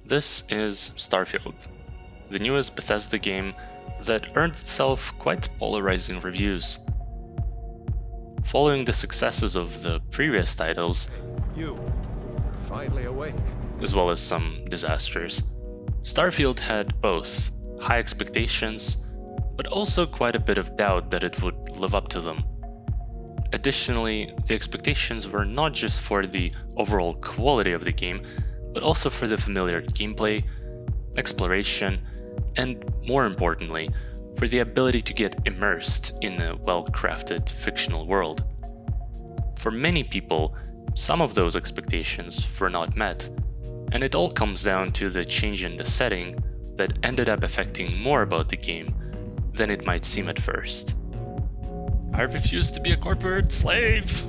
This is Starfield, the newest Bethesda game that earned itself quite polarizing reviews. Following the successes of the previous titles, You're finally awake. as well as some disasters, Starfield had both high expectations, but also quite a bit of doubt that it would live up to them. Additionally, the expectations were not just for the overall quality of the game, but also for the familiar gameplay, exploration, and more importantly, for the ability to get immersed in a well-crafted fictional world. For many people, some of those expectations were not met, and it all comes down to the change in the setting that ended up affecting more about the game than it might seem at first. I refuse to be a corporate slave!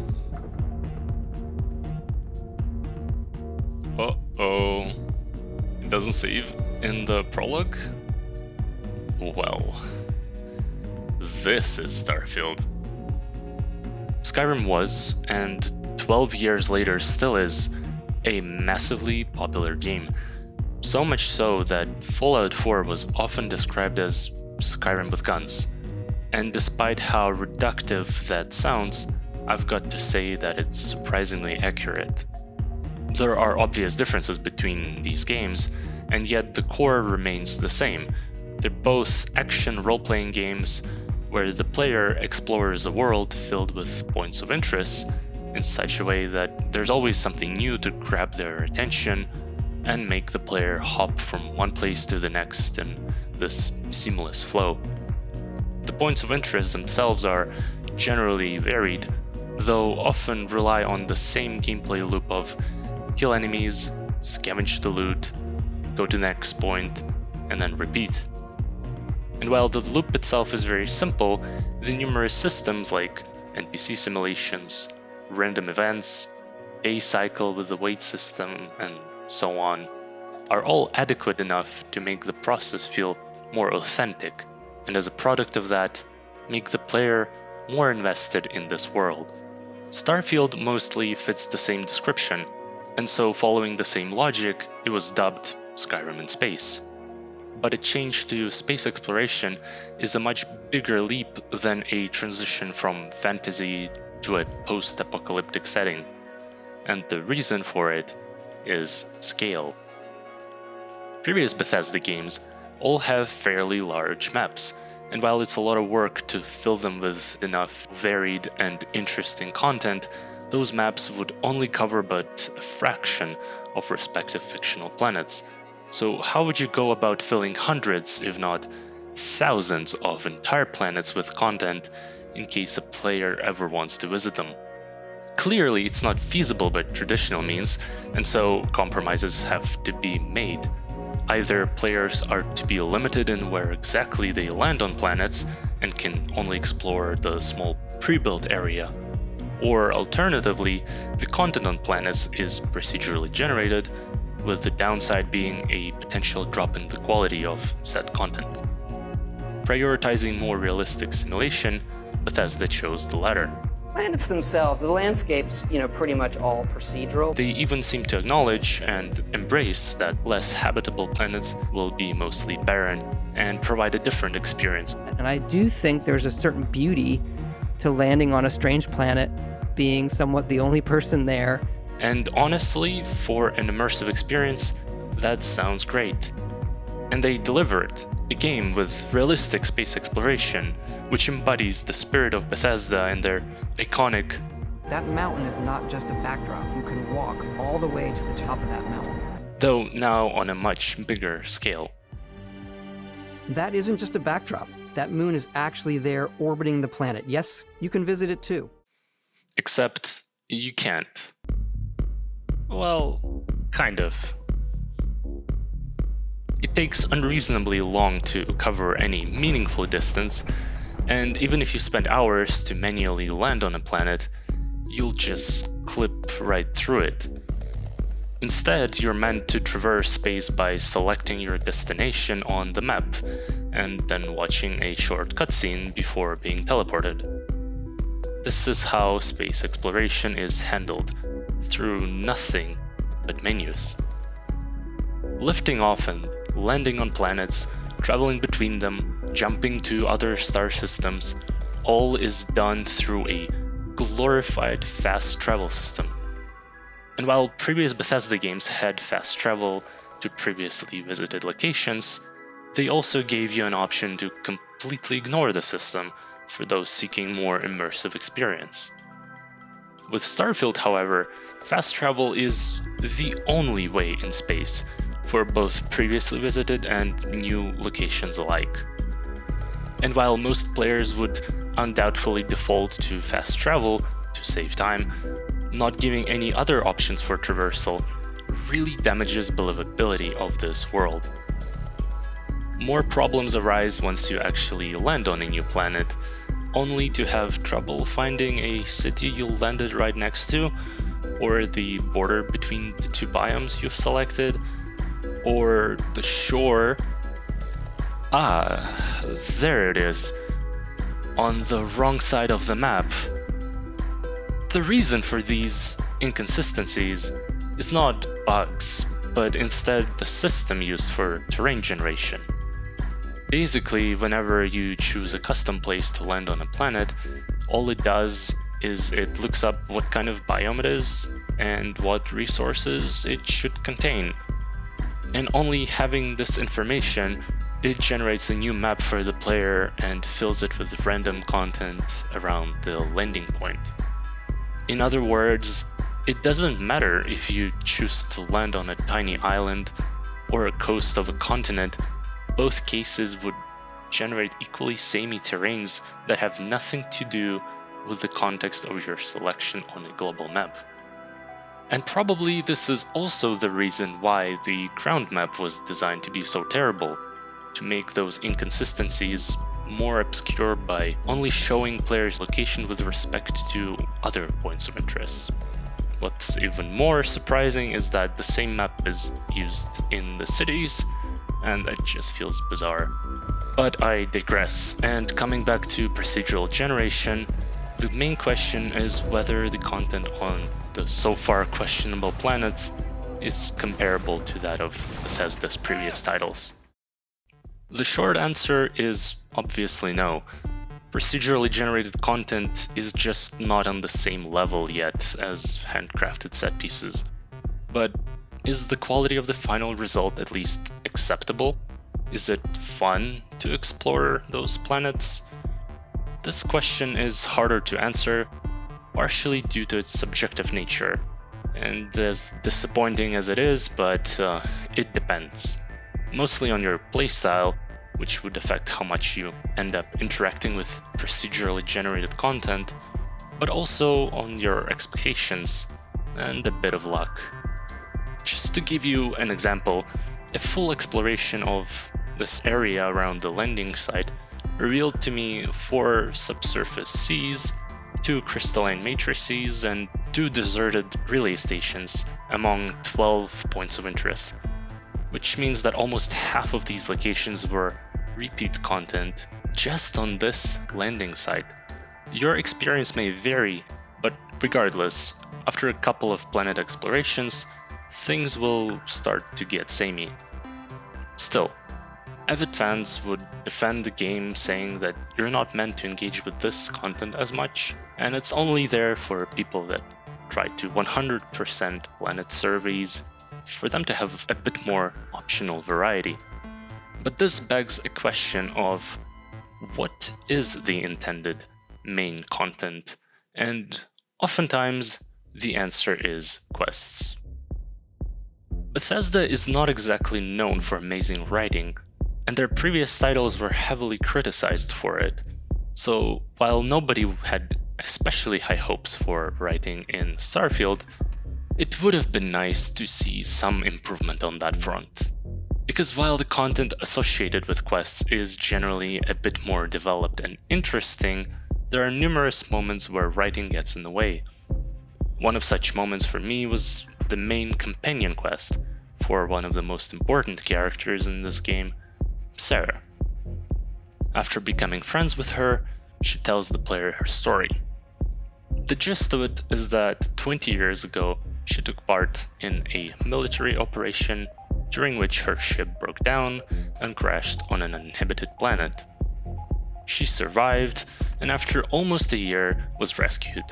Uh-oh. It doesn't save in the prologue? Well, this is Starfield. Skyrim was, and 12 years later still is, a massively popular game. So much so that Fallout 4 was often described as Skyrim with guns. And despite how reductive that sounds, I've got to say that it's surprisingly accurate. There are obvious differences between these games, and yet the core remains the same. They're both action role-playing games where the player explores a world filled with points of interest in such a way that there's always something new to grab their attention and make the player hop from one place to the next in this seamless flow. The points of interest themselves are generally varied, though often rely on the same gameplay loop of kill enemies, scavenge the loot, go to the next point, and then repeat. And while the loop itself is very simple, the numerous systems like NPC simulations, random events, day cycle with the wait system, and so on, are all adequate enough to make the process feel more authentic, and as a product of that, make the player more invested in this world. Starfield mostly fits the same description, and so following the same logic, it was dubbed Skyrim in Space. But a change to space exploration is a much bigger leap than a transition from fantasy to a post-apocalyptic setting, and the reason for it is scale. Previous Bethesda games all have fairly large maps, and while it's a lot of work to fill them with enough varied and interesting content, those maps would only cover but a fraction of respective fictional planets. So how would you go about filling hundreds, if not thousands, of entire planets with content in case a player ever wants to visit them? Clearly, it's not feasible by traditional means, and so compromises have to be made. Either players are to be limited in where exactly they land on planets and can only explore the small pre-built area, or alternatively, the content on planets is procedurally generated, with the downside being a potential drop in the quality of said content. Prioritizing more realistic simulation, Bethesda chose the latter. Planets themselves, the landscape's, pretty much all procedural. They even seem to acknowledge and embrace that less habitable planets will be mostly barren and provide a different experience. And I do think there's a certain beauty to landing on a strange planet, being somewhat the only person there. And honestly, for an immersive experience, that sounds great. And they deliver it, a game with realistic space exploration, which embodies the spirit of Bethesda and their iconic That mountain is not just a backdrop. You can walk all the way to the top of that mountain. though now on a much bigger scale. That isn't just a backdrop. That moon is actually there orbiting the planet. Yes, you can visit it too. Except you can't. Well, kind of. It takes unreasonably long to cover any meaningful distance, and even if you spend hours to manually land on a planet, you'll just clip right through it. Instead, you're meant to traverse space by selecting your destination on the map, and then watching a short cutscene before being teleported. This is how space exploration is handled, through nothing but menus. Lifting off and landing on planets, traveling between them, jumping to other star systems, all is done through a glorified fast travel system. And while previous Bethesda games had fast travel to previously visited locations, they also gave you an option to completely ignore the system for those seeking more immersive experience. With Starfield, however, fast travel is the only way in space for both previously visited and new locations alike. And while most players would undoubtedly default to fast travel to save time, not giving any other options for traversal really damages believability of this world. More problems arise once you actually land on a new planet, only to have trouble finding a city you landed right next to, or the border between the two biomes you've selected, or the shore. There it is, on the wrong side of the map. The reason for these inconsistencies is not bugs, but instead the system used for terrain generation. Basically, whenever you choose a custom place to land on a planet, all it does is it looks up what kind of biome it is and what resources it should contain. And only having this information, it generates a new map for the player and fills it with random content around the landing point. In other words, it doesn't matter if you choose to land on a tiny island or a coast of a continent, both cases would generate equally samey terrains that have nothing to do with the context of your selection on a global map. And probably this is also the reason why the ground map was designed to be so terrible, to make those inconsistencies more obscure by only showing players' location with respect to other points of interest. What's even more surprising is that the same map is used in the cities, and that just feels bizarre. But I digress, and coming back to procedural generation, the main question is whether the content on the so far questionable planets is comparable to that of Bethesda's previous titles. The short answer is obviously no. Procedurally generated content is just not on the same level yet as handcrafted set pieces. But is the quality of the final result at least acceptable? Is it fun to explore those planets? This question is harder to answer, partially due to its subjective nature, and as disappointing as it is, but it depends. Mostly on your playstyle, which would affect how much you end up interacting with procedurally generated content, but also on your expectations and a bit of luck. Just to give you an example, a full exploration of this area around the landing site revealed to me 4 subsurface seas, 2 crystalline matrices, and 2 deserted relay stations among 12 points of interest, which means that almost half of these locations were repeat content just on this landing site. Your experience may vary, but regardless, after a couple of planet explorations, things will start to get samey. Still, avid fans would defend the game saying that you're not meant to engage with this content as much, and it's only there for people that try to 100% planet surveys, for them to have a bit more optional variety. But this begs a question of what is the intended main content, and oftentimes the answer is quests. Bethesda is not exactly known for amazing writing, and their previous titles were heavily criticized for it. So while nobody had especially high hopes for writing in Starfield, it would have been nice to see some improvement on that front. Because while the content associated with quests is generally a bit more developed and interesting, there are numerous moments where writing gets in the way. One of such moments for me was the main companion quest for one of the most important characters in this game, Sarah. After becoming friends with her, she tells the player her story. The gist of it is that 20 years ago, she took part in a military operation during which her ship broke down and crashed on an uninhabited planet. She survived, and after almost a year was rescued.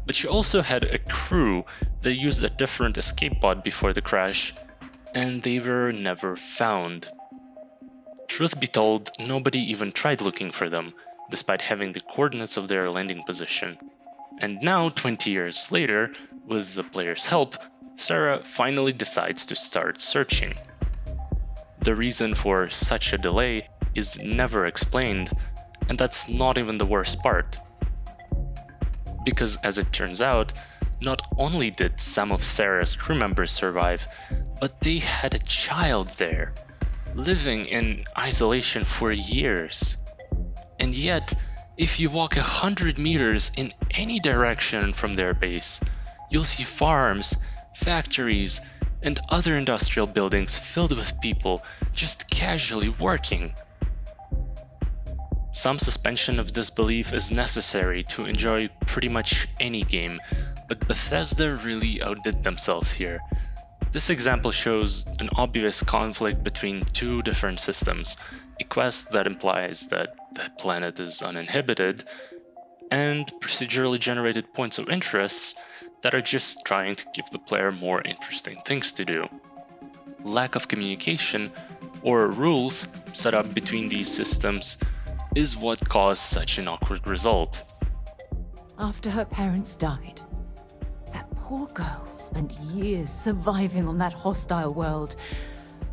But she also had a crew that used a different escape pod before the crash, and they were never found. Truth be told, nobody even tried looking for them, despite having the coordinates of their landing position. And now, 20 years later, with the player's help, Sarah finally decides to start searching. The reason for such a delay is never explained, and that's not even the worst part. Because as it turns out, not only did some of Sarah's crew members survive, but they had a child there, living in isolation for years. And yet, if you walk 100 meters in any direction from their base, you'll see farms, factories, and other industrial buildings filled with people just casually working. Some suspension of disbelief is necessary to enjoy pretty much any game, but Bethesda really outdid themselves here. This example shows an obvious conflict between two different systems, a quest that implies that the planet is uninhabited, and procedurally generated points of interest that are just trying to give the player more interesting things to do. Lack of communication or rules set up between these systems is what caused such an awkward result. After her parents died, that poor girl spent years surviving on that hostile world,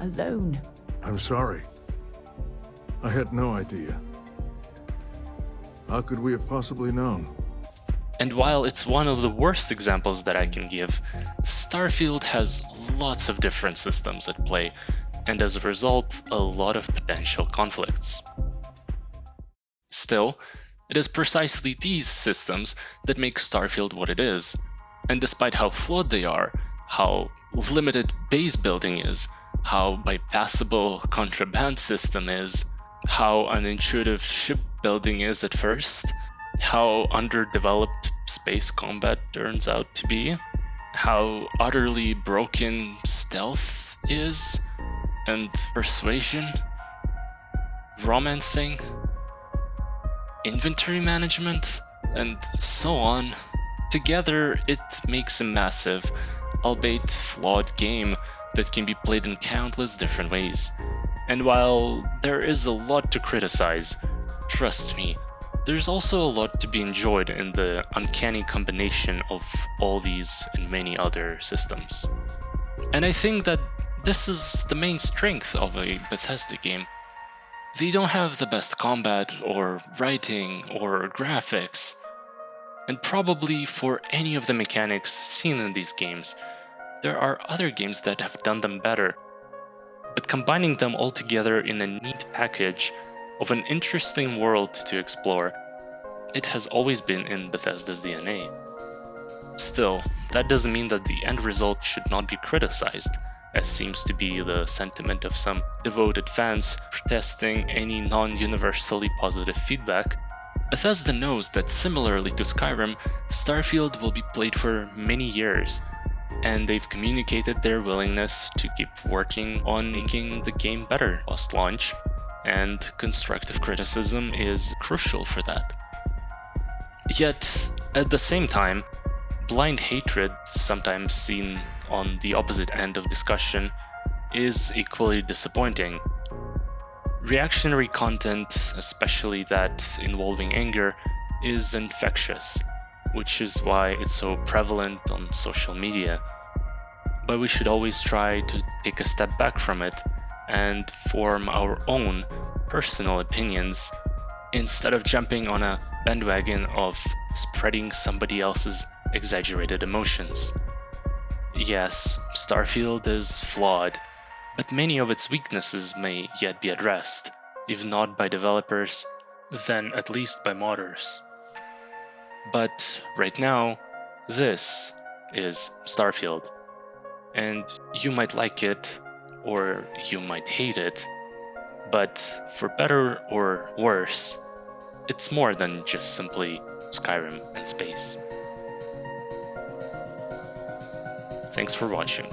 alone. I'm sorry. I had no idea. How could we have possibly known? And while it's one of the worst examples that I can give, Starfield has lots of different systems at play, and as a result, a lot of potential conflicts. Still, it is precisely these systems that make Starfield what it is, and despite how flawed they are, how limited base building is, how bypassable contraband system is, how unintuitive shipbuilding is at first, how underdeveloped space combat turns out to be, how utterly broken stealth is, and persuasion, romancing, inventory management, and so on. Together, it makes a massive, albeit flawed game that can be played in countless different ways. And while there is a lot to criticize, trust me, there's also a lot to be enjoyed in the uncanny combination of all these and many other systems. And I think that this is the main strength of a Bethesda game. They don't have the best combat or writing or graphics, and probably for any of the mechanics seen in these games, there are other games that have done them better. But combining them all together in a neat package of an interesting world to explore, it has always been in Bethesda's DNA. Still, that doesn't mean that the end result should not be criticized, as seems to be the sentiment of some devoted fans protesting any non-universally positive feedback. Bethesda knows that similarly to Skyrim, Starfield will be played for many years, and they've communicated their willingness to keep working on making the game better post-launch, and constructive criticism is crucial for that. Yet, at the same time, blind hatred, sometimes seen on the opposite end of discussion, is equally disappointing. Reactionary content, especially that involving anger, is infectious, which is why it's so prevalent on social media. But we should always try to take a step back from it and form our own personal opinions instead of jumping on a bandwagon of spreading somebody else's exaggerated emotions. Yes, Starfield is flawed, but many of its weaknesses may yet be addressed, if not by developers, then at least by modders. But right now, this is Starfield. And you might like it, or you might hate it, but for better or worse, it's more than just simply Skyrim and space. Thanks for watching.